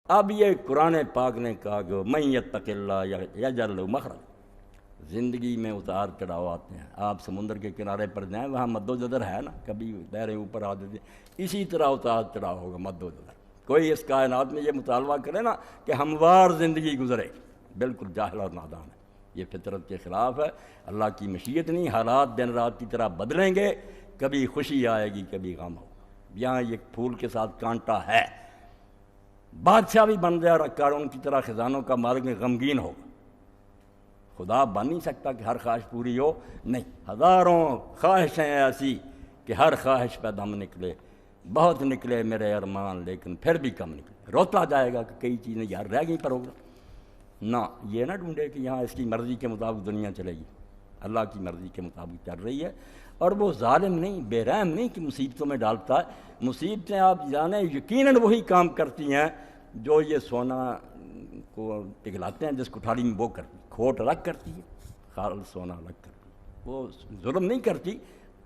اب یہ قرآن پاک نے کہا کہ من یتق اللہ یجعل لہ مخرج، زندگی میں اتار چڑھاؤ آتے ہیں. آپ سمندر کے کنارے پر جائیں، وہاں مد و جزر ہے نا، کبھی لہریں اوپر آ جاتی ہیں، اسی طرح اتار چڑھاؤ ہوگا، مد و جزر. کوئی اس کائنات میں یہ مطالبہ کرے نا کہ ہموار زندگی گزرے، بالکل جاہل اور نادان ہے. یہ فطرت کے خلاف ہے. اللہ کی مشیت نہیں، حالات دن رات کی طرح بدلیں گے، کبھی خوشی آئے گی کبھی غم ہوگا. یہاں یہ پھول کے ساتھ کانٹا ہے. بادشاہ بھی بن جائے اور قارون کی طرح خزانوں کا مالک غمگین ہوگا. خدا بن نہیں سکتا کہ ہر خواہش پوری ہو، نہیں. ہزاروں خواہشیں ایسی کہ ہر خواہش پہ دم نکلے. بہت نکلے میرے ارمان لیکن پھر بھی کم نکلے. روتا جائے گا کہ کئی چیزیں یار رہ گئیں پروگرام. نہ یہ نہ ڈھونڈے کہ یہاں اس کی مرضی کے مطابق دنیا چلے گی. اللہ کی مرضی کے مطابق چل رہی ہے. اور وہ ظالم نہیں، بے رحم نہیں کہ مصیبتوں میں ڈالتا ہے. مصیبتیں آپ جانیں یقیناً وہی کام کرتی ہیں جو یہ سونا کو پگھلاتے ہیں، جس کوٹھاری میں وہ کرتی. کھوٹ الگ کرتی ہے، خالص سونا الگ کرتی ہے. وہ ظلم نہیں کرتی،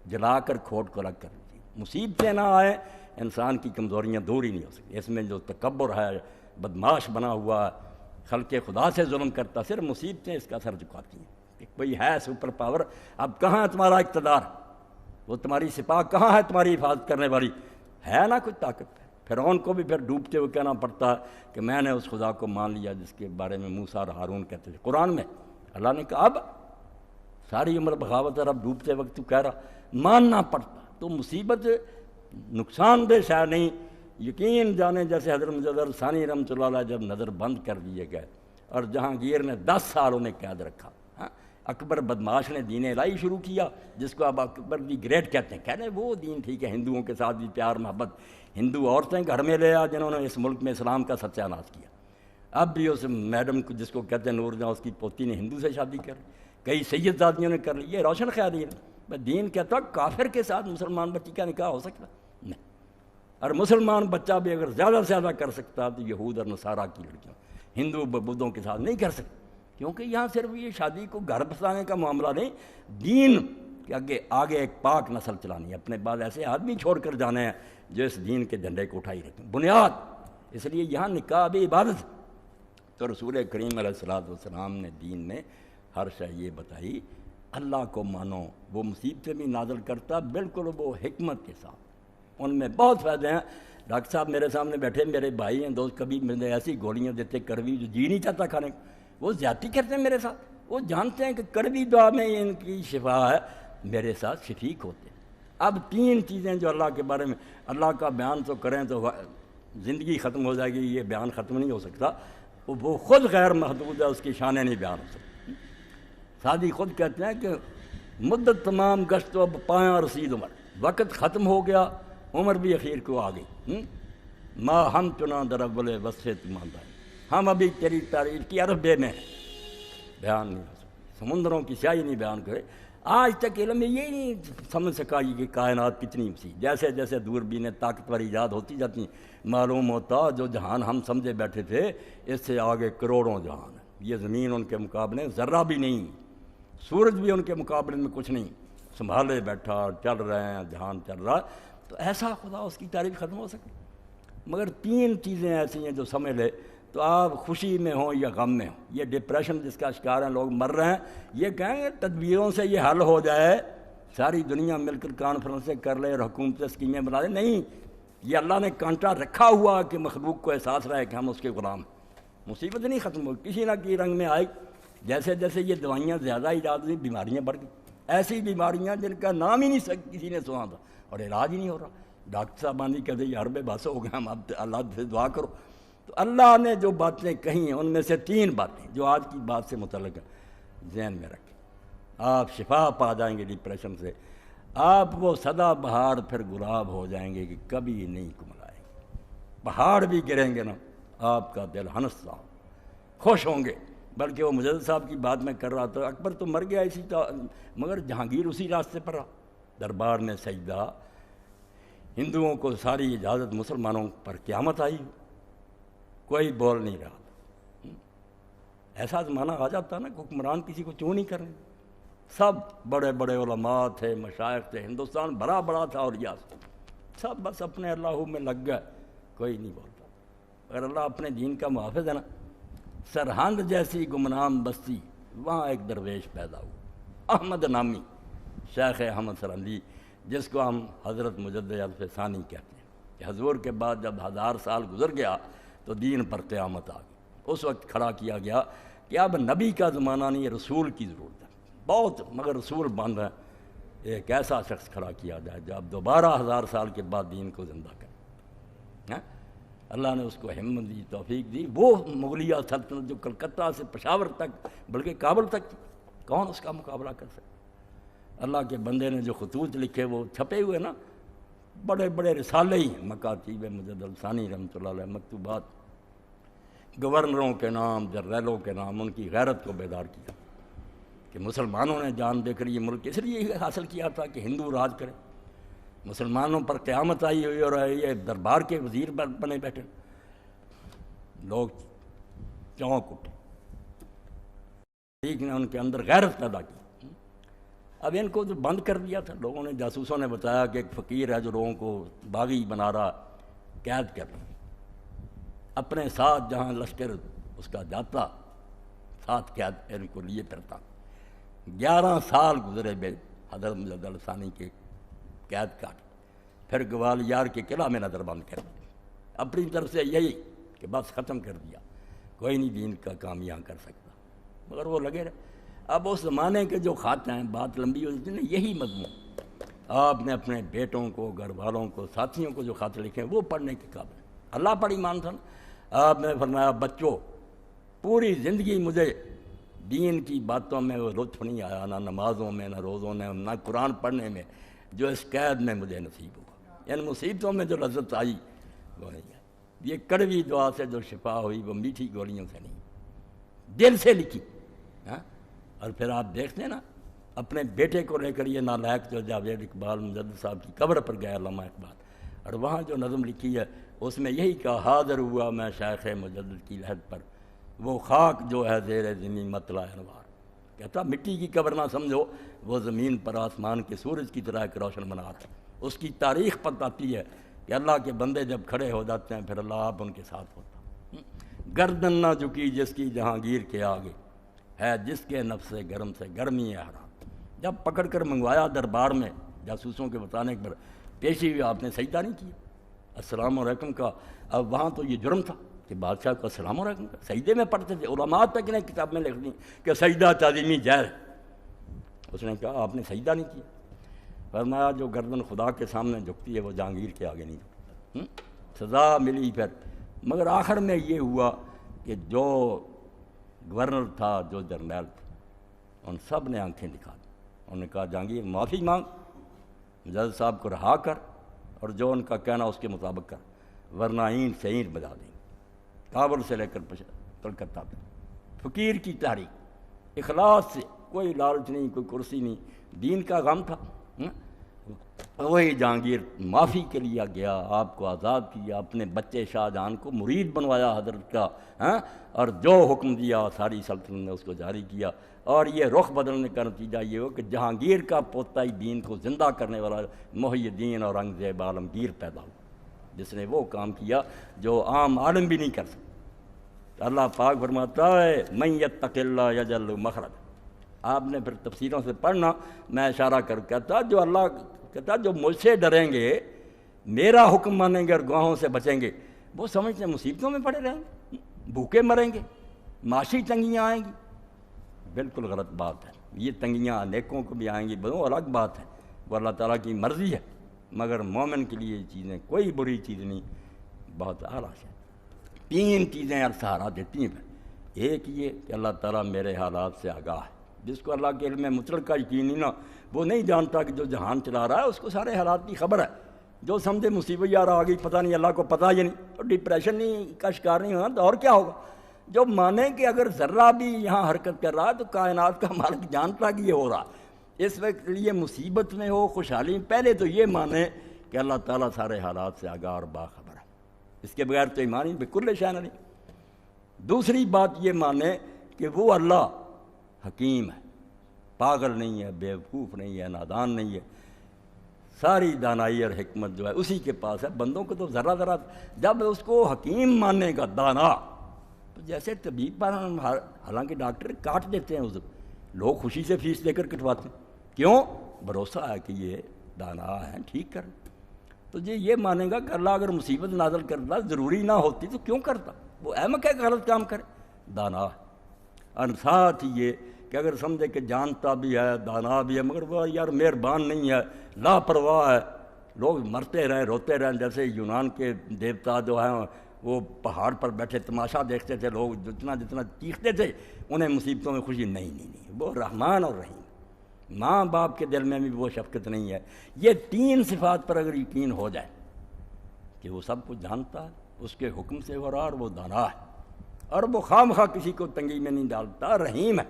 جلا کر کھوٹ کو الگ کرتی ہے. مصیبتیں نہ آئیں، انسان کی کمزوریاں دور ہی نہیں ہو سکتی. اس میں جو تکبر ہے، بدماش بنا ہوا ہے، خلق خدا سے ظلم کرتا، صرف مصیبتیں اس کا سر جھکاتی ہیں. کہ کوئی ہے سپر پاور، اب کہاں ہے تمہارا اقتدار؟ وہ تمہاری سپاہ کہاں ہے تمہاری حفاظت کرنے والی؟ ہے نا کوئی طاقت؟ فرعون کو بھی پھر ڈوبتے ہوئے کہنا پڑتا کہ میں نے اس خدا کو مان لیا جس کے بارے میں موسیٰ اور ہارون کہتے تھے. قرآن میں اللہ نے کہا اب ساری عمر بغاوت اور اب ڈوبتے وقت تو کہہ رہا ماننا پڑتا. تو مصیبت نقصان دہ شاید نہیں. یقین جانے جیسے حضرت مجدد ثانی رحمۃ اللہ علیہ جب نظر بند کر دیے گئے اور جہانگیر نے 10 سال انہیں قید رکھا. اکبر بدماش نے دین الہی شروع کیا جس کو اب اکبر دی گریٹ کہتے ہیں. کہنے وہ دین ٹھیک ہے، ہندوؤں کے ساتھ بھی پیار محبت، ہندو عورتیں گھر میں لے آ جنہوں نے اس ملک میں اسلام کا ستیہ ناش کیا. اب بھی اس میڈم کو جس کو کہتے ہیں نور جہاں، اس کی پوتی نے ہندو سے شادی کر لی، کئی سید زادیوں نے کر لی. یہ روشن خیالی ہے. میں دین کہتا ہوں کافر کے ساتھ مسلمان بچی کا نکاح ہو سکتا نہیں. اور مسلمان بچہ بھی اگر زیادہ سے زیادہ کر سکتا تو یہود اور نصارہ کی لڑکیاں ہندو بدھوں کے ساتھ نہیں کر سکتے. کیونکہ یہاں صرف یہ شادی کو گھر بسانے کا معاملہ نہیں، دین کہ آگے ایک پاک نسل چلانی ہے. اپنے بعد ایسے آدمی چھوڑ کر جانے ہیں جو اس دین کے جھنڈے کو اٹھائی رکھیں، بنیاد. اس لیے یہاں نکاح بھی عبادت. تو رسول کریم علیہ الصلوۃ والسلام نے دین میں ہر شے یہ بتائی. اللہ کو مانو، وہ مصیبتیں بھی نازل کرتا بالکل وہ حکمت کے ساتھ. ان میں بہت فائدے ہیں. ڈاکٹر صاحب میرے سامنے بیٹھے، میرے بھائی ہیں دوست، کبھی مجھے ایسی گولیاں دیتے کڑوی جو جی نہیں چاہتا کھانے کو. وہ زیادتی کرتے ہیں میرے ساتھ. وہ جانتے ہیں کہ کڑوی دعا میں ان کی شفا ہے، میرے ساتھ شفیق ہوتے ہیں. اب 3 چیزیں جو اللہ کے بارے میں، اللہ کا بیان تو کریں تو زندگی ختم ہو جائے گی، یہ بیان ختم نہیں ہو سکتا. وہ خود غیر محدود ہے، اس کی شانیں نہیں بیان ہو سکتی. سادی خود کہتے ہیں کہ مدت تمام گشت و اب پایاں رسید عمر، وقت ختم ہو گیا، عمر بھی اخیر کو آ گئی. ماں ہم چنا در اول وصفے تماندار، ہم ابھی تیری تعریف کی عربے میں بیان نہیں ہو سکتی. سمندروں کی سیاہی نہیں بیان کرے. آج تک علم میں یہ نہیں سمجھ سکا کہ کائنات کتنی وسیع. جیسے جیسے دوربینیں طاقتور ایجاد ہوتی جاتی معلوم ہوتا جو جہان ہم سمجھے بیٹھے تھے اس سے آگے کروڑوں جہان ہیں. یہ زمین ان کے مقابلے ذرہ بھی نہیں، سورج بھی ان کے مقابلے میں کچھ نہیں. سنبھالے بیٹھا، چل رہے ہیں، جہان چل رہا. تو ایسا خدا، اس کی تعریف ختم ہو سکتی. مگر 3 چیزیں ایسی ہیں جو سمجھ لے تو آپ خوشی میں ہوں یا غم میں ہوں. یہ ڈپریشن جس کا شکار ہیں، لوگ مر رہے ہیں، یہ کہیں گے تدبیروں سے یہ حل ہو جائے، ساری دنیا مل کر کانفرنسیں کر لے اور حکومتیں اسکیمیں بنا دیں. نہیں، یہ اللہ نے کانٹا رکھا ہوا کہ مخلوق کو احساس رہے کہ ہم اس کے غلام ہیں. مصیبت نہیں ختم ہوئی، کسی نہ کسی رنگ میں آئی. جیسے جیسے یہ دوائیاں زیادہ ایجاد ہوئی، بیماریاں بڑھ گئی. ایسی بیماریاں جن کا نام ہی نہیں کسی نے سنا تھا اور علاج ہی نہیں ہو رہا. ڈاکٹر صاحب آندھی کہتے یہ عربے بس ہو گئے، ہم اب اللہ سے دعا کرو. تو اللہ نے جو باتیں کہی ہیں ان میں سے 3 باتیں جو آج کی بات سے متعلق ہیں ذہن میں رکھیں. آپ شفا پا جائیں گے ڈپریشن سے. آپ وہ سدا بہار پھر گلاب ہو جائیں گے کہ کبھی نہیں کملائیں گے. پہاڑ بھی گریں گے نا، آپ کا دل ہنستا خوش ہوں گے. بلکہ وہ مجدد صاحب کی بات میں کر رہا تھا، اکبر تو مر گیا اسی کا، مگر جہانگیر اسی راستے پر رہا. دربار میں سجدہ، ہندوؤں کو ساری اجازت، مسلمانوں پر قیامت آئی، کوئی بول نہیں رہا تھا. ایسا زمانہ آ جاتا نا کہ حکمران کسی کو چوں نہیں کریں. سب بڑے بڑے علماء تھے، مشائخ تھے، ہندوستان بڑا بڑا تھا، اور سب بس اپنے اللہ میں لگ گئے، کوئی نہیں بولتا. اگر اللہ اپنے دین کا محافظ ہے نا، سرہند جیسی گمنام بستی وہاں ایک درویش پیدا ہوا، احمد نامی، شیخ احمد سرہندی، جس کو ہم حضرت مجدد الف ثانی کہتے ہیں، کہ حضور کے بعد جب 1000 سال گزر گیا تو دین پر قیامت آ گئی۔ اس وقت کھڑا کیا گیا کہ اب نبی کا زمانہ نہیں، رسول کی ضرورت ہے بہت، مگر رسول بن رہا ہے، ایک ایسا شخص کھڑا کیا جائے جو اب دوبارہ 1000 سال کے بعد دین کو زندہ کرے۔ اللہ نے اس کو ہمت دی، توفیق دی۔ وہ مغلیہ سلطنت جو کلکتہ سے پشاور تک بلکہ کابل تک تھی، کون اس کا مقابلہ کر سکتا؟ اللہ کے بندے نے جو خطوط لکھے وہ چھپے ہوئے نا، بڑے بڑے رسالے ہی ہیں، مکاتیب مجدد الثانی رحمۃ اللہ علیہ، مکتوبات، گورنروں کے نام، جنرلوں کے نام، ان کی غیرت کو بیدار کیا کہ مسلمانوں نے جان دے کر یہ ملک اس لیے حاصل کیا تھا کہ ہندو راج کرے، مسلمانوں پر قیامت آئی ہوئی اور یہ دربار کے وزیر بنے بیٹھے، لوگ چونک اٹھے، ٹھیک نے ان کے اندر غیرت پیدا کی۔ اب ان کو جو بند کر دیا تھا لوگوں نے، جاسوسوں نے بتایا کہ ایک فقیر ہے جو لوگوں کو باغی بنا رہا، قید کر رہا، اپنے ساتھ جہاں لشکر اس کا جاتا ساتھ قید ان کو لیے پھرتا۔ 11 سال گزرے بے حضرت مجدد الف ثانی کے قید کاٹ، پھر گوالیار کے قلعہ میں نظر بند کر دیا، اپنی طرف سے یہی کہ بس ختم کر دیا، کوئی نہیں دین کا کام یہاں کر سکتا، مگر وہ لگے رہے۔ اب اس زمانے کے جو خط ہیں، بات لمبی ہو جاتی ہے، یہی مضمون آپ نے اپنے بیٹوں کو، گھر والوں کو، ساتھیوں کو جو خط لکھے وہ پڑھنے کے قابل ہیں۔ اللہ پر ایمان تھا نا، آپ نے فرمایا بچوں پوری زندگی مجھے دین کی باتوں میں وہ لطف نہیں آیا، نہ نمازوں میں، نہ روزوں میں، نہ قرآن پڑھنے میں، جو اس قید میں مجھے نصیب ہوا، ان مصیبتوں میں جو لذت آئی وہ نہیں ہے۔ یہ کڑوی دعا سے جو شفا ہوئی وہ میٹھی گولیوں سے نہیں، دل سے لکھی۔ اور پھر آپ دیکھتے ہیں نا، اپنے بیٹے کو لے کر یہ نالائق جو جاوید اقبال مجدد صاحب کی قبر پر گیا علامہ اقبال، اور وہاں جو نظم لکھی ہے اس میں یہی کہا، حاضر ہوا میں شیخ مجدد کی لحد پر، وہ خاک جو ہے زیر زمین مطلع انوار، کہتا مٹی کی قبر نہ سمجھو، وہ زمین پر آسمان کے سورج کی طرح ایک روشن منار ہے۔ اس کی تاریخ بتاتی ہے کہ اللہ کے بندے جب کھڑے ہو جاتے ہیں پھر اللہ آپ ان کے ساتھ ہوتا۔ گردن نہ جھکی جس کی جہانگیر کے آگے، ہے جس کے نفس گرم سے گرمی ہے حرام۔ جب پکڑ کر منگوایا دربار میں جاسوسوں کے بتانے پر، پیشی ہوئی آپ نے سجدہ نہیں کیا السلام علیکم کا۔ اب وہاں تو یہ جرم تھا کہ بادشاہ کو السلام علیکم کا سجدے میں پڑھتے تھے، علماء تک نے کتاب میں لکھ دی کہ سجدہ تعظیمی جائز۔ اس نے کہا آپ نے سجدہ نہیں کیا، فرمایا جو گردن خدا کے سامنے جھکتی ہے وہ جہانگیر کے آگے نہیں جھکتی۔ سزا ملی پھر، مگر آخر میں یہ ہوا کہ جو گورنر تھا، جو جرنیل تھا، ان سب نے آنکھیں دکھا دی، انہوں نے کہا جہانگیر معافی مانگ، جج صاحب کو رہا کر، اور جو ان کا کہنا اس کے مطابق کر، ورنہ اینٹ سے اینٹ بجا دیں گے، کابل سے لے کر کلکتہ تک۔ فقیر کی تحریک، اخلاص سے، کوئی لالچ نہیں، کوئی کرسی نہیں، دین کا غم تھا۔ وہی جہانگیر معافی کے لیے گیا، آپ کو آزاد کیا، اپنے بچے شاہ جہاں کو مرید بنوایا حضرت کا، اور جو حکم دیا ساری سلطنت نے اس کو جاری کیا۔ اور یہ رخ بدلنے کا نتیجہ یہ ہو کہ جہانگیر کا پوتا ہی دین کو زندہ کرنے والا محی الدین اورنگزیب عالمگیر پیدا ہوا، جس نے وہ کام کیا جو عام عالم بھی نہیں کر سکتا۔ اللہ پاک فرماتا ہے من یتق اللہ یجعل لہ مخرج۔ آپ نے پھر تفسیروں سے پڑھنا، میں اشارہ کر کہتا جو اللہ کہتا جو مجھ سے ڈریں گے، میرا حکم مانیں گے اور گناہوں سے بچیں گے، وہ سمجھتے ہیں مصیبتوں میں پڑے رہیں گے، بھوکے مریں گے، معاشی تنگیاں آئیں گی۔ بالکل غلط بات ہے، یہ تنگیاں نیکوں کو بھی آئیں گی، وہ الگ بات ہے، وہ اللہ تعالیٰ کی مرضی ہے، مگر مومن کے لیے یہ چیزیں کوئی بری چیز نہیں، بہت اعلیٰ ہے۔ 3 چیزیں سہارا دیتی ہیں۔ ایک یہ کہ اللہ تعالیٰ میرے حالات سے آگاہ ہے، جس کو اللہ کے علم مطلق کا یقین نہیں نا، وہ نہیں جانتا کہ جو جہان چلا رہا ہے اس کو سارے حالات کی خبر ہے۔ جو سمجھے مصیبت یار آ گئی، پتہ نہیں، اللہ کو پتہ ہی نہیں، اور ڈپریشن نہیں کا شکار نہیں ہونا تو اور کیا ہوگا۔ جو مانے کہ اگر ذرہ بھی یہاں حرکت کر رہا ہے تو کائنات کا مالک جانتا کہ یہ ہو رہا، اس وقت لیے مصیبت میں ہو خوشحالی میں، پہلے تو یہ مانے کہ اللہ تعالیٰ سارے حالات سے آگاہ اور باخبر ہے، اس کے بغیر تو ایمان ہی بالکل شان نہیں۔ دوسری بات یہ مانے کہ وہ اللہ حکیم ہے، پاگل نہیں ہے، بیوقوف نہیں ہے، نادان نہیں ہے، ساری دانائی اور حکمت جو ہے اسی کے پاس ہے، بندوں کو تو ذرا ذرا جب اس کو حکیم مانے گا دانا، تو جیسے طبیب پر حالانکہ ڈاکٹر کاٹ دیتے ہیں، لوگ خوشی سے فیس دے کر کٹواتے ہیں، کیوں؟ بھروسہ ہے کہ یہ دانا ہے، ٹھیک کر۔ تو یہ مانے گا کہ اللہ اگر مصیبت نازل کرتا ضروری نہ ہوتی تو کیوں کرتا، وہ احمق ہے کہ غلط کام کرے، دانا ہے۔ اور ساتھ ہی یہ کہ اگر سمجھے کہ جانتا بھی ہے دانا بھی ہے مگر وہ یار مہربان نہیں ہے، لاپرواہ ہے، لوگ مرتے رہیں روتے رہیں، جیسے یونان کے دیوتا جو ہیں وہ پہاڑ پر بیٹھے تماشا دیکھتے تھے، لوگ جتنا جتنا چیختے تھے انہیں مصیبتوں میں خوشی نہیں، وہ رحمان اور رحیم، ماں باپ کے دل میں بھی وہ شفقت نہیں ہے۔ یہ تین صفات پر اگر یقین ہو جائے کہ وہ سب کچھ جانتا ہے، اس کے حکم سے ہو رہا اور وہ دانا ہے، اور وہ خواہ کسی کو تنگی میں نہیں ڈالتا، رحیم ہے،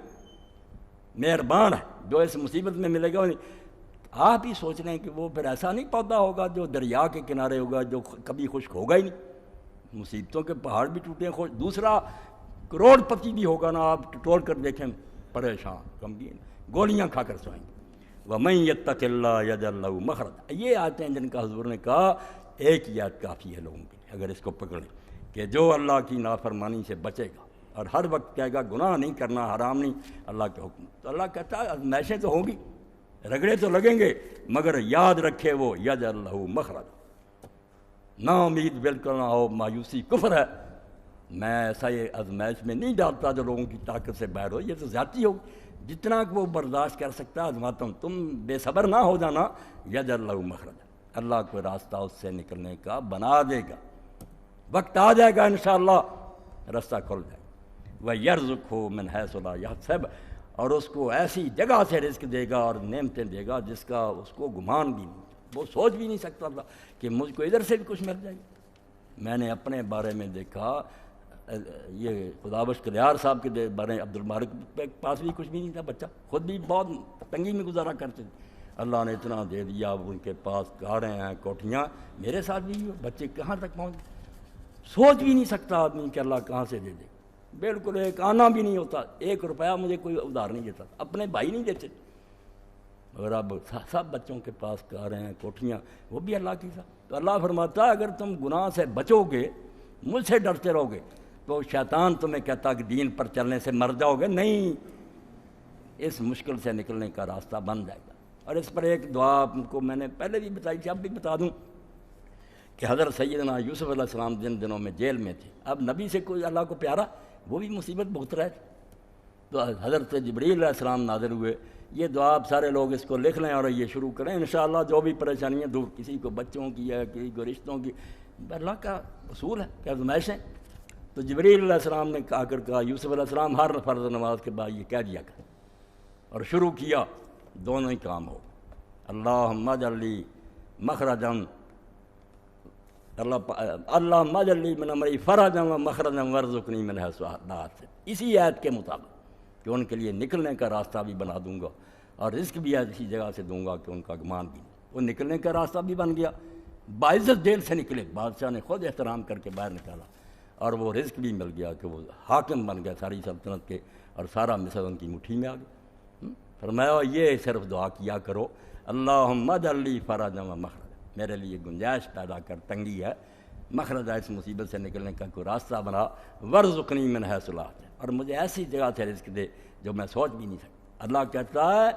مہربان ہے، جو اس مصیبت میں ملے گا آپ ہی سوچ رہے ہیں کہ وہ پھر ایسا نہیں پودا ہوگا جو دریا کے کنارے ہوگا، جو کبھی خشک ہوگا ہی نہیں، مصیبتوں کے پہاڑ بھی ٹوٹے ہیں، دوسرا کروڑ پتی بھی ہوگا نا، آپ ٹٹول کر دیکھیں پریشان غمگین گولیاں کھا کر سوئیں گے۔ وَمَن يَتَّقِ اللَّهَ يَجْعَل لَّهُ مَخْرَجًا، یہ آیتیں جن کا حضور نے کہا ایک ہی آیت کافی ہے لوگوں کے لیے، اگر اس کو پکڑیں کہ جو اللہ کی نافرمانی سے بچے گا اور ہر وقت کہے گا گناہ نہیں کرنا، حرام نہیں، اللہ کے حکم، تو اللہ کہتا ہے آزمائشیں تو ہوں گی، رگڑے تو لگیں گے، مگر یاد رکھے وہ یجعل لہ مخرجا، نا امید بالکل نہ ہو، مایوسی کفر ہے، میں ایسا یہ آزمائش میں نہیں ڈالتا جو لوگوں کی طاقت سے باہر ہو، یہ تو زیادتی ہوگی، جتنا کہ وہ برداشت کر سکتا ہے آزماتا ہوں، تم بے صبر نہ ہو جانا، یجعل لہ مخرجا، اللہ کوئی راستہ اس سے نکلنے کا بنا دے گا، وقت آ جائے گا انشاءاللہ راستہ کھل جائے گا، وَيَرْزُقْهُ مِنْ حَيْثُ لَا يَحْتَسِبُ، اور اس کو ایسی جگہ سے رزق دے گا اور نعمتیں دے گا جس کا اس کو گمان بھی نہیں، وہ سوچ بھی نہیں سکتا تھا کہ مجھ کو ادھر سے بھی کچھ مل جائے گا۔ میں نے اپنے بارے میں دیکھا، یہ خدا بخش کلیار صاحب کے بارے میں، عبد المالک کے پاس بھی کچھ بھی نہیں تھا، بچہ خود بھی بہت تنگی میں گزارا کرتے تھے، اللہ نے اتنا دے دیا، ان کے پاس کاریں ہیں، کوٹھیاں، میرے ساتھ بھی بچے کہاں تک پہنچ، سوچ بھی نہیں سکتا آدمی کہ اللہ کہاں سے دے دے، بالکل ایک آنا بھی نہیں ہوتا، 1 روپیہ مجھے کوئی ادھار نہیں دیتا، اپنے بھائی نہیں دیتے، مگر اب سب بچوں کے پاس کاریں ہیں، کوٹھیاں، وہ بھی اللہ کی ساتھ۔ تو اللہ فرماتا ہے اگر تم گناہ سے بچو گے، مجھ سے ڈرتے رہو گے، تو شیطان تمہیں کہتا کہ دین پر چلنے سے مر جاؤ گے، نہیں، اس مشکل سے نکلنے کا راستہ بن جائے گا۔ اور اس پر ایک دعا آپ کو میں نے پہلے بھی بتائی تھی، اب بھی بتا دوں کہ حضرت سیدنا یوسف علیہ السلام جن دنوں میں جیل میں تھے، اب نبی سے کوئی اللہ کو پیارا، وہ بھی مصیبت بھگت رہے تھے، تو حضرت جبریل علیہ السلام نازل ہوئے، یہ دعا آپ سارے لوگ اس کو لکھ لیں اور یہ شروع کریں، انشاءاللہ جو بھی پریشانیاں دور، کسی کو بچوں کی ہے، کسی کو رشتوں کی، اللہ کا اصول ہے کہ آزمائشیں۔ تو جبریل علیہ السلام نے کہا یوسف علیہ السلام ہر فرض نماز کے بعد یہ کہہ دیا کر، اور شروع کیا، دونوں ہی کام ہو، اللہم اجعل لی مخرجا، اللہم اجعل لی من امری فرجا و مخرجا وارزقنی من حیث لا احتسب، اسی آیت کے مطابق کہ ان کے لیے نکلنے کا راستہ بھی بنا دوں گا اور رزق بھی ایسی جگہ سے دوں گا کہ ان کا گمان بھی نہیں، وہ نکلنے کا راستہ بھی بن گیا، باعزت جیل سے نکلے، بادشاہ نے خود احترام کر کے باہر نکالا، اور وہ رزق بھی مل گیا کہ وہ حاکم بن گیا ساری سلطنت کے، اور سارا مصر ان کی مٹھی میں آ گیا۔ فرمایا یہ صرف دعا کیا کرو، اللہم اجعل لی فرجا و مخرجا، میرے لیے گنجائش پیدا کر، تنگی ہے، مخرجا اس مصیبت سے نکلنے کا کوئی راستہ بنا، وارزقنی من حیث لا احتسب، اور مجھے ایسی جگہ سے رزق دے جو میں سوچ بھی نہیں سکتا۔ اللہ کہتا ہے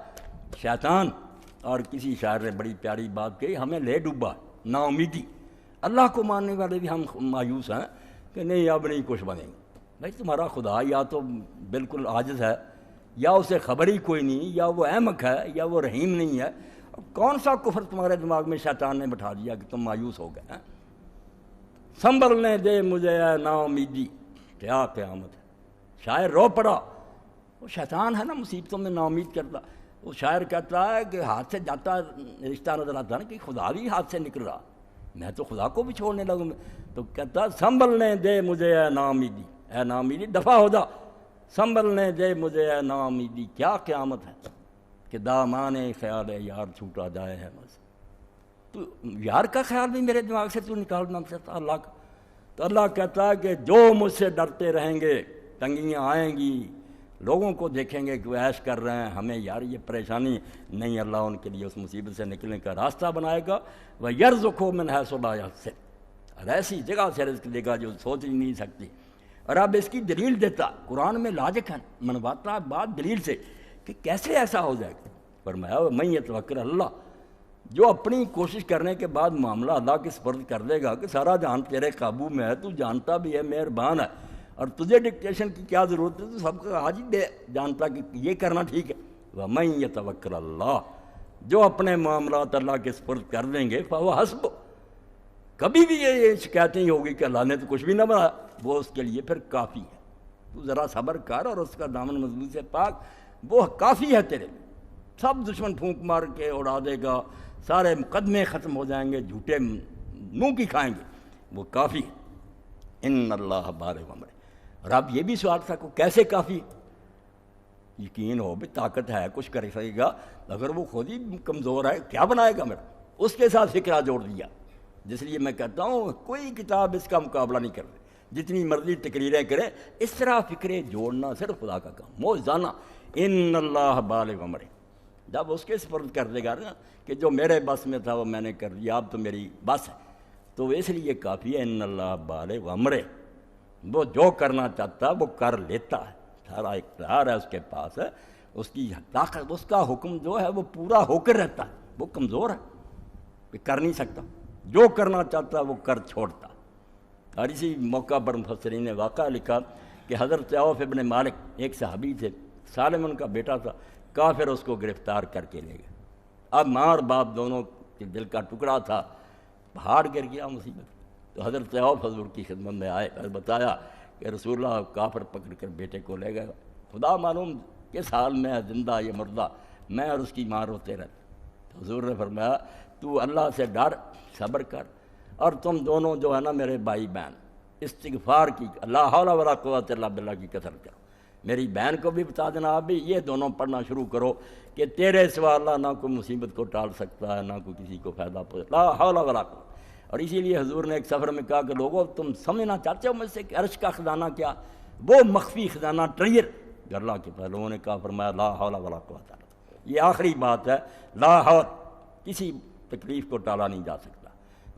شیطان، اور کسی شاعر نے بڑی پیاری بات کہی، ہمیں لے ڈوبا نا امیدی، اللہ کو ماننے والے بھی ہم مایوس ہیں کہ نہیں اب نہیں کچھ بنیں گے، بھائی تمہارا خدا یا تو بالکل عاجز ہے، یا اسے خبر ہی کوئی نہیں، یا وہ احمق ہے، یا وہ رحیم نہیں ہے، کون سا کفر تمہارے دماغ میں شیطان نے بٹھا دیا کہ تم مایوس ہو گئے ہیں؟ سنبھلنے دے مجھے اے نا امیدی، کیا قیامت ہے، شاعر رو پڑا، وہ شیطان ہے نا مصیبتوں میں نا امید کرتا، وہ شاعر کہتا ہے کہ ہاتھ سے جاتا رشتہ نظر آتا ہے کہ خدا بھی ہاتھ سے نکل رہا، میں تو خدا کو بھی چھوڑنے لگوں، تو کہتا سنبھلنے دے مجھے اے نا امیدی، اے نا امیدی دفع ہو جا، سنبھلنے دے مجھے اے نا امیدی، کیا قیامت ہے کہ دامان خیال یار چھوٹا جائے ہے بس، تو یار کا خیال بھی میرے دماغ سے تو نکالنا چاہتا اللہ کا۔ تو اللہ کہتا ہے کہ جو مجھ سے ڈرتے رہیں گے، تنگیاں آئیں گی، لوگوں کو دیکھیں گے کہ وہ عیش کر رہے ہیں، ہمیں یار یہ پریشانی نہیں، اللہ ان کے لیے اس مصیبت سے نکلنے کا راستہ بنائے گا۔ وَيَرْزُقْهُ مِنْ حَيْثُ لَا يَحْتَسِبُ، اور ایسی جگہ سے رزق دے گا جو سوچ ہی نہیں سکتی۔ اور اب اس کی دلیل دیتا، قرآن میں لاجک ہے، منواتا بات دلیل سے کہ کیسے ایسا ہو جائے گا۔ فرمایا وَمَن يَتَوَکَّلْ عَلَى اللَّهِ، جو اپنی کوشش کرنے کے بعد معاملہ اللہ کے سپرد کر دے گا کہ سارا جہان تیرے قابو میں ہے، تو جانتا بھی ہے، مہربان ہے، اور تجھے ڈکٹیشن کی کیا ضرورت ہے، تو سب کا آج ہی جانتا کہ یہ کرنا ٹھیک ہے۔ وَمَن يَتَوَکَّلْ عَلَى اللَّهِ، جو اپنے معاملات اللہ کے سپرد کر دیں گے فَهُوَ حَسْبُهُ، کبھی بھی یہ شکایت نہیں ہوگی کہ اللہ نے تو کچھ بھی نہ بنایا، وہ اس کے لیے پھر کافی ہے۔ تو ذرا صبر کر اور اس کا دامن مضبوط سے پاک، وہ کافی ہے تیرے لیے۔ سب دشمن پھونک مار کے اڑا دے گا، سارے مقدمے ختم ہو جائیں گے، جھوٹے منہ کی کھائیں گے، وہ کافی ہے۔ ان اللہ بالغ امرہ، اور اب یہ بھی سوال تھا کہ کیسے کافی؟ یقین ہو بھی طاقت ہے، کچھ کر سکے گا، اگر وہ خود ہی کمزور ہے کیا بنائے گا میرا؟ اس کے ساتھ فکرہ جوڑ دیا، جس لیے میں کہتا ہوں کوئی کتاب اس کا مقابلہ نہیں کر رہی، جتنی مرضی تقریریں کرے، اس طرح فکریں جوڑنا صرف خدا کا کام، موجزانہ۔ ان اللہ بالغ امرہ، جب اس کے سپرد کر دے گا نا کہ جو میرے بس میں تھا وہ میں نے کر دیا، اب تو میری بس ہے، تو اس لیے کافی ہے۔ ان اللہ بالغ امرہ، وہ جو کرنا چاہتا وہ کر لیتا ہے، سارا اختیار ہے اس کے پاس ہے، اس کی طاقت، اس کا حکم جو ہے وہ پورا ہو کر رہتا ہے، وہ کمزور ہے کہ کر نہیں سکتا، جو کرنا چاہتا وہ کر چھوڑتا۔ اور اسی موقع پر مفسرین نے واقعہ لکھا کہ حضرت عوف ابن مالک ایک صحابی تھے، سالم ان کا بیٹا تھا، کافر اس کو گرفتار کر کے لے گئے۔ اب ماں اور باپ دونوں کے دل کا ٹکڑا تھا، پہاڑ گر گیا مصیبت۔ تو حضرت عوف حضور کی خدمت میں آئے اور بتایا کہ رسول اللہ کافر پکڑ کر بیٹے کو لے گئے، خدا معلوم کس حال میں ہے، زندہ یا مردہ، میں اور اس کی ماں روتے رہتے۔ تو حضور نے فرمایا تو اللہ سے ڈر، صبر کر، اور تم دونوں جو ہے نا میرے بھائی بہن، استغفار کی، لا حول ولا قوت الا باللہ کی کثرت کرو۔ میری بہن کو بھی بتا دینا، آپ بھی یہ دونوں پڑھنا شروع کرو کہ تیرے سوا اللہ نہ کوئی مصیبت کو ٹال سکتا ہے، نہ کوئی کسی کو فائدہ پہنچے، لا حول ولا قوت۔ اور اسی لیے حضور نے ایک سفر میں کہا کہ لوگوں تم سمجھنا چاہتے ہو مجھ سے کہ عرش کا خزانہ کیا، وہ مخفی خزانہ ٹریئر جو اللہ کے پاس، لوگوں نے کہا، فرمایا لا حول ولا قوت الا باللہ، یہ آخری بات ہے، لا حول، کسی تکلیف کو ٹالا نہیں جا سکتا،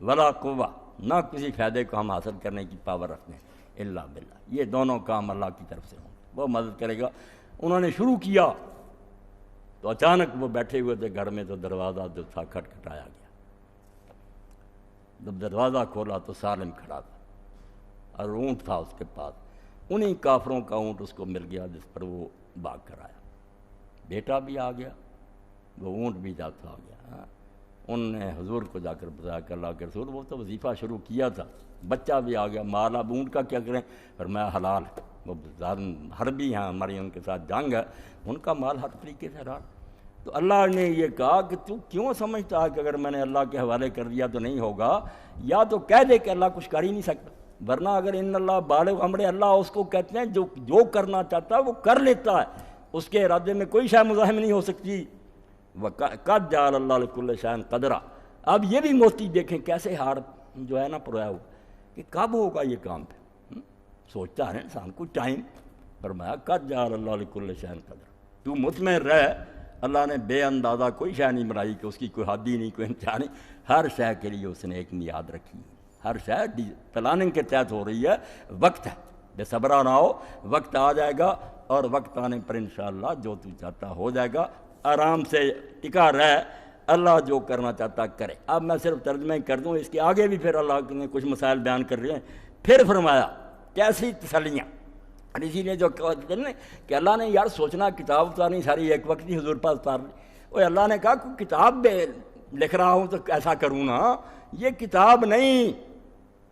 ولا قوہ، نہ کسی فائدے کو ہم حاصل کرنے کی پاور رکھتے ہیں الا باللہ، یہ دونوں کام اللہ کی طرف سے ہوں، وہ مدد کرے گا۔ انہوں نے شروع کیا تو اچانک وہ بیٹھے ہوئے تھے گھر میں، تو دروازہ جو تھا کھٹکھٹایا گیا۔ جب دروازہ کھولا تو سالم کھڑا تھا اور اونٹ تھا اس کے پاس، انہی کافروں کا اونٹ اس کو مل گیا جس پر وہ بھاگ کر آیا، بیٹا بھی آ گیا، وہ اونٹ بھی جاتا آ گیا۔ ان نے حضور کو جا کر بتایا کہ اللہ کے رسول وہ تو وظیفہ شروع کیا تھا، بچہ بھی آ گیا، مال اب اونٹ کا کیا کریں؟ فرمایا حلال ہے، وہ حربی ہیں، ہماری ان کے ساتھ جنگ ہے، ان کا مال ہر طریقے سے حلال۔ تو اللہ نے یہ کہا کہ تو کیوں سمجھتا ہے کہ اگر میں نے اللہ کے حوالے کر دیا تو نہیں ہوگا، یا تو کہہ دے کہ اللہ کچھ کر ہی نہیں سکتا، ورنہ اگر ان اللہ بالغ امرہ، اللہ اس کو کہتے ہیں جو کرنا چاہتا ہے وہ کر لیتا ہے، اس کے ارادے میں کوئی شے مزاحم نہیں ہو سکتی۔ قد جعل اللہ لکل شیء قدرا، اب یہ بھی موتی دیکھیں کیسے ہار جو ہے نا پرویا ہوا کہ کب ہوگا یہ کام پہ، سوچتا ہے انسان کو ٹائم۔ فرمایا قد جعل اللہ لکل شیء قدرا، تو مطمئن رہ، اللہ نے بے اندازہ کوئی شے نہیں بنائی کہ اس کی کوئی حد ہی نہیں، کوئی انتہا نہیں، ہر شے کے لیے اس نے ایک میعاد رکھی، ہر شے پلاننگ کے تحت ہو رہی ہے، وقت ہے، بے صبرا نہ ہو، وقت آ جائے گا، اور وقت آنے پر انشاءاللہ جو تو چاہتا ہو جائے گا، آرام سے ٹکا رہ، اللہ جو کرنا چاہتا کرے۔ اب میں صرف ترجمہ ہی کر دوں، اس کے آگے بھی پھر اللہ نے کچھ مسائل بیان کر رہے ہیں۔ پھر فرمایا کیسی تسلیاں، اور اسی لیے جو کہتے ہیں کہ اللہ نے یار سوچنا کتاب اتارنی ساری ایک وقت ہی حضور پاس اتار لی، وہ اللہ نے کہا کہ کتاب میں لکھ رہا ہوں تو ایسا کروں نا، یہ کتاب نہیں،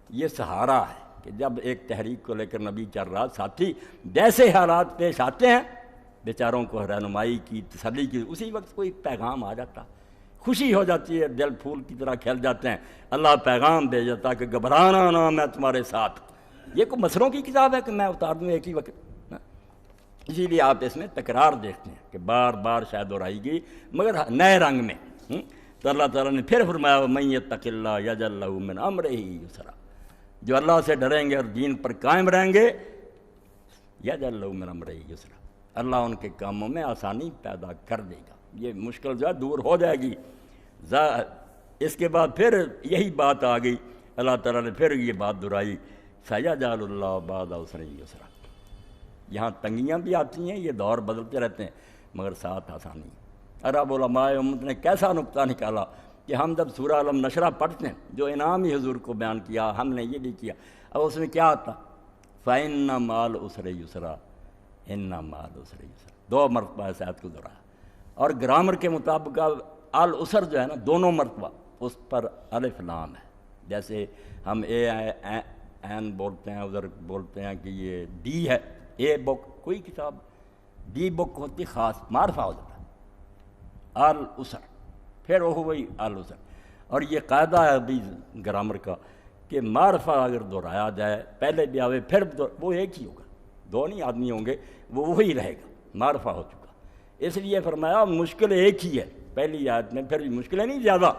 یہ سہارا ہے کہ جب ایک تحریک کو لے کر نبی چل رہا، ساتھی جیسے حالات پیش آتے ہیں بیچاروں کو رہنمائی کی، تسلی کی، اسی وقت کوئی پیغام آ جاتا، خوشی ہو جاتی ہے، دل پھول کی طرح کھل جاتے ہیں، اللہ پیغام دے جاتا کہ گھبرانا نہ، میں تمہارے ساتھ۔ یہ کوئی مسروں کی کتاب ہے کہ میں اتار دوں ایک ہی وقت، اسی لیے آپ اس میں تکرار دیکھتے ہیں کہ بار بار شاید دہرائی گئی مگر نئے رنگ میں۔ تو اللہ تعالیٰ نے پھر فرمایا وَمَن يَتَّقِ اللَّهَ يَجْعَل لَّهُ مِنْ أَمْرِهِ يُسْرًا، جو اللہ سے ڈریں گے اور دین پر قائم رہیں گے، يَجْعَل لَّهُ مِنْ أَمْرِهِ يُسْرًا، اللہ ان کے کاموں میں آسانی پیدا کر دے گا، یہ مشکل جو ہے دور ہو جائے گی۔ اس کے بعد پھر یہی بات آ گئی، اللہ تعالیٰ نے پھر یہ بات دہرائی، سیجعل اللہ بعد عسر یسرا۔ یہاں تنگیاں بھی آتی ہیں، یہ دور بدلتے رہتے ہیں، مگر ساتھ آسانی۔ عرب علماء امت نے کیسا نقطہ نکالا کہ ہم جب سورہ علم نشرہ پڑھتے ہیں، جو انعام ہی حضور کو بیان کیا، ہم نے یہ بھی کیا، اب اس میں کیا آتا؟ فَإِنَّ مَعَ الْعُسْرِ يُسْرًا إِنَّ مَعَ الْعُسْرِ يُسْرًا، 2 مرتبہ اس آیت کو دہرایا۔ اور گرامر کے مطابق العسر جو ہے نا، دونوں مرتبہ اس پر الف لام ہے۔ جیسے ہم اے این بولتے ہیں، ادھر بولتے ہیں کہ یہ ڈی ہے، اے بک کوئی کتاب، ڈی بک ہوتی خاص، معرفہ ہو جاتا ہے العسر، پھر وہ وہی العسر۔ اور یہ قاعدہ ہے ابھی گرامر کا کہ معرفہ اگر دہرایا جائے، پہلے بھی آوے پھر وہ ایک ہی ہوگا، 2 نہیں آدمی ہوں گے، وہ وہی رہے گا، معرفہ ہو چکا۔ اس لیے فرمایا مشکل ایک ہی ہے پہلی آیت میں، پھر بھی مشکلیں نہیں زیادہ،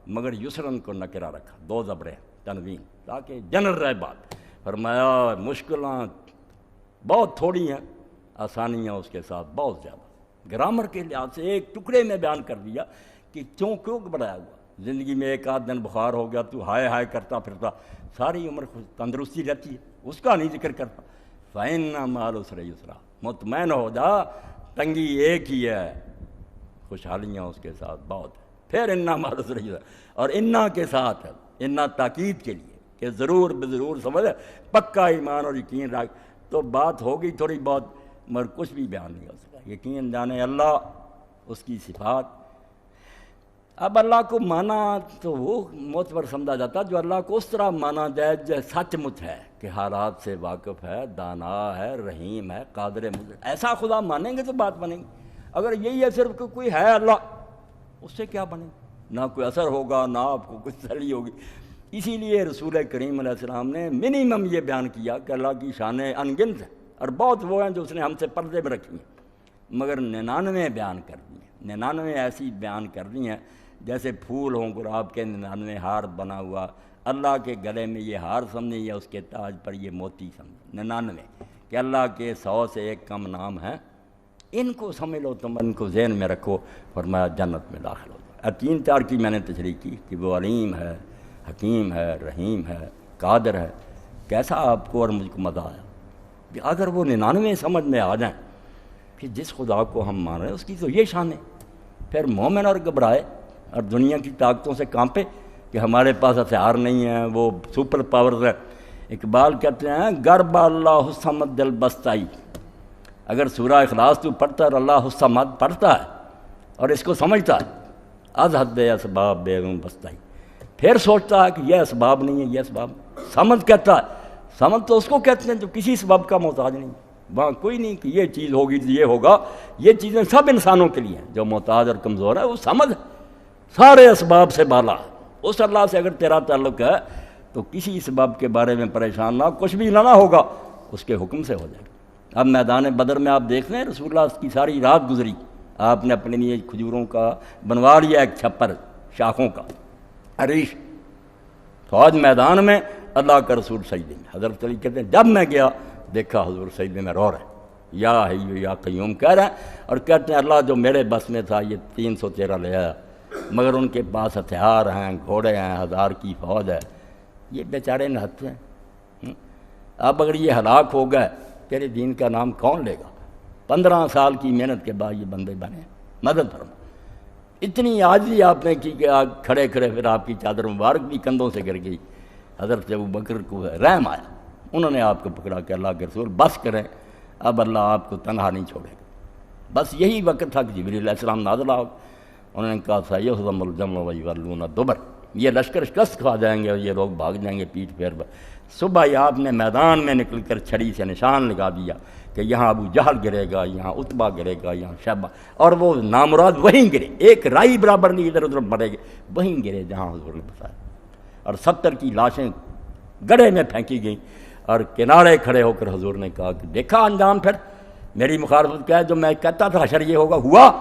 مگر یسرن کو نکرہ رکھا، 2 زبریں تنوین، تاکہ جنرل رہے بات۔ فرمایا مشکلیں بہت تھوڑی ہیں، آسانیاں اس کے ساتھ بہت زیادہ۔ گرامر کے لحاظ سے ایک ٹکڑے میں بیان کر دیا کہ کیوں گھبرایا ہوا، زندگی میں ایک آدھ دن بخار ہو گیا تو ہائے ہائے کرتا پھرتا، ساری عمر تندرستی رہتی ہے، اس کا نہیں ذکر کرتا۔ فَإِنَّ مَعَ الْعُسْرِ يُسْرًا، مطمئن ہو جا، تنگی ایک ہی ہے، خوشحالیاں اس کے ساتھ بہت ہیں۔ پھر اِنَّ مَعَ الْعُسْرِ يُسْرًا، اور اِنَّا کے ساتھ ہے، اِنَّا تاکید کے لیے کہ ضرور بضرور سمجھ، پکا ایمان اور یقین رکھ۔ تو بات ہوگی تھوڑی بہت، مگر کچھ بھی بیان نہیں ہو سکا۔ یقین جانے اللہ، اس کی صفات۔ اب اللہ کو مانا تو وہ معتبر سمجھا جاتا جو اللہ کو اس طرح مانا جائے جو سچ مچ ہے، کہ حالات سے واقف ہے، دانا ہے، رحیم ہے، قادر مطلق۔ ایسا خدا مانیں گے تو بات بنے گی۔ اگر یہی ہے صرف کہ کوئی ہے اللہ، اس سے کیا بنے گا؟ نہ کوئی اثر ہوگا، نہ آپ کو کچھ تسلی ہوگی۔ اسی لیے رسول کریم علیہ السلام نے منیمم یہ بیان کیا کہ اللہ کی شانیں انگنت ہیں، اور بہت وہ ہیں جو اس نے ہم سے پردے میں رکھی ہیں، مگر 99 بیان کر دی ہیں، 99 ایسی بیان کر دی ہیں جیسے پھول ہوں گلاب کے 99 ہار بنا ہوا، اللہ کے گلے میں یہ ہار سمجھیں یا اس کے تاج پر یہ موتی سمجھیں، 99 کہ اللہ کے 100 سے ایک کم نام ہیں، ان کو سمجھ لو، تم ان کو ذہن میں رکھو، فرمایا جنت میں داخل ہو جائے۔ 3-4 کی میں نے تشریح کی کہ وہ علیم ہے، حکیم ہے، رحیم ہے، قادر ہے۔ کیسا آپ کو اور مجھ کو مزہ آیا کہ اگر وہ 99 سمجھ میں آ جائیں کہ جس خدا کو ہم مان رہے ہیں اس کی تو یہ شان ہے، پھر مومن اور گھبرائے اور دنیا کی طاقتوں سے کانپے کہ ہمارے پاس ہتھیار نہیں ہیں، وہ سپر پاورز ہے۔ اقبال کہتے ہیں گرب اللہ الصمد دل بستائی، اگر سورہ اخلاص تو پڑھتا ہے اور اللہ الصمد پڑھتا ہے اور اس کو سمجھتا ہے، از حد اسباب بیگم بستائی، پھر سوچتا ہے کہ یہ اسباب نہیں ہے، یہ اسباب، سمجھ کہتا ہے، سمجھ تو اس کو کہتے ہیں جو کسی سبب کا محتاج نہیں، وہاں کوئی نہیں کہ یہ چیز ہوگی تو یہ ہوگا، یہ چیزیں سب انسانوں کے لیے ہیں، جو محتاج اور کمزور ہے وہ سمجھ سارے اسباب سے بالا ہے۔ اس اللہ سے اگر تیرا تعلق ہے تو کسی سبب کے بارے میں پریشان نہ، کچھ بھی نہ ہوگا، اس کے حکم سے ہو جائے گا۔ اب میدان بدر میں آپ دیکھ رہے ہیں رسول اللہ کی ساری رات گزری، آپ نے اپنے لیے کھجوروں کا بنوا لیا ایک چھپر شاخوں کا، عریش، فوج میدان میں، اللہ کا رسول سجدے میں۔ حضرت علی کہتے ہیں جب میں گیا دیکھا حضور سجدے میں رو رہے ہیں، یا حی یا قیوم کہہ رہے ہیں، اور کہتے ہیں اللہ جو میرے بس میں تھا یہ 313 لے آیا، مگر ان کے پاس ہتھیار ہیں، گھوڑے ہیں، 1000 کی فوج ہے، یہ بیچارے نہتے ہیں۔ اب اگر یہ ہلاک ہو گئے تیرے دین کا نام کون لے گا؟ 15 سال کی محنت کے بعد یہ بندے بنے، مدد فرما۔ اتنی عاجزی آپ نے کی کہ کھڑے کھڑے پھر آپ کی چادر مبارک بھی کندھوں سے گر گئی۔ حضرت ابوبکر کو رحم آیا، انہوں نے آپ کو پکڑا کہ اللہ کے رسول بس کریں، اب اللہ آپ کو تنہا نہیں چھوڑے گا۔ بس یہی وقت تھا کہ جبریل علیہ السلام نازل ہو، انہوں نے کہا سیہزم الجمع ویولون الدبر، یہ لشکر شکست کھا جائیں گے اور یہ لوگ بھاگ جائیں گے پیٹھ پھیر پر۔ صبح ہی آپ نے میدان میں نکل کر چھڑی سے نشان لگا دیا کہ یہاں ابو جہل گرے گا، یہاں عتبہ گرے گا، یہاں شیبہ، اور وہ نامراد وہیں گرے، ایک رائی برابر نہیں ادھر ادھر مرے گے، وہیں گرے جہاں حضور نے بتایا، اور 70 کی لاشیں گڑھے میں پھینکی گئیں، اور کنارے کھڑے ہو کر حضور نے کہا کہ دیکھا انجام پھر میری مخالفت کیا ہے، جو میں کہتا تھا حشر یہ ہوگا ہوا۔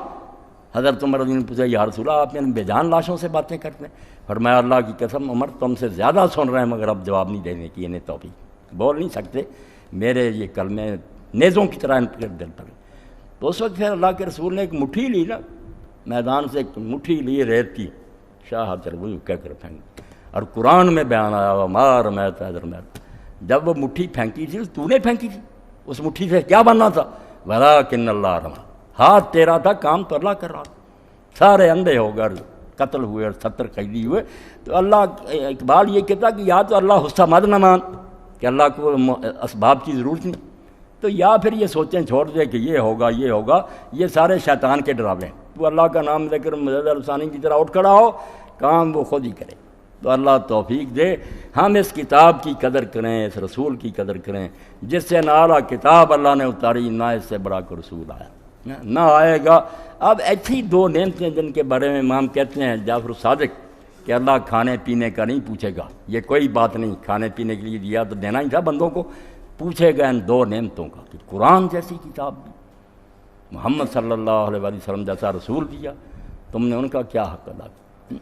حضرت عمر رضی اللہ عنہ نے پوچھا یا رسول اللہ آپ نے بے جان لاشوں سے باتیں کرتے ہیں؟ فرمایا اللہ کی قسم عمر تم سے زیادہ سن رہے ہیں مگر اب جواب نہیں دینے کی، انہیں توفیق، بول نہیں سکتے، میرے یہ کلمے نیزوں کی طرح ان پر دل پر۔ تو اس وقت پھر اللہ کے رسول نے ایک مٹھی لی نا، میدان سے ایک مٹھی لی ریت کی، شاہ تربوی کہہ کر پھینک، اور قرآن میں بیان آیا ہوا مار میں حیدر میں، جب وہ مٹھی پھینکی تھی تو نے پھینکی تھی، اس مٹھی سے کیا بننا تھا؟ ولیکن اللہ رما، ہاتھ تیرا تھا، کام تو اللہ کر رہا تھا، سارے اندھے ہو گئے، قتل ہوئے اور 70 قیدی ہوئے۔ تو اللہ اقبال یہ کہتا کہ یا تو اللہ حصہ مد نہ مان کہ اللہ کو اسباب کی ضرورت نہیں، تو یا پھر یہ سوچیں چھوڑ دے کہ یہ ہوگا یہ ہوگا، یہ سارے شیطان کے ڈراوے ہیں، تو اللہ کا نام لے کر مجد الثانی کی طرح اٹھ کھڑا ہو، کام وہ خود ہی کرے۔ تو اللہ توفیق دے ہم اس کتاب کی قدر کریں، اس رسول کی قدر کریں، جس سے نہ اعلیٰ کتاب اللہ نے اتاری، نہ اس سے بڑا کوئی رسول آیا، نہ آئے گا۔ اب ایسی 2 نعمتیں جن کے بارے میں امام کہتے ہیں جعفر الصادق کہ اللہ کھانے پینے کا نہیں پوچھے گا، یہ کوئی بات نہیں، کھانے پینے کے لیے دیا تو دینا ہی تھا بندوں کو، پوچھے گا ان 2 نعمتوں کا کہ قرآن جیسی کتاب دی، محمد صلی اللہ علیہ وسلم جیسا رسول دیا، تم نے ان کا کیا حق ادا کیا۔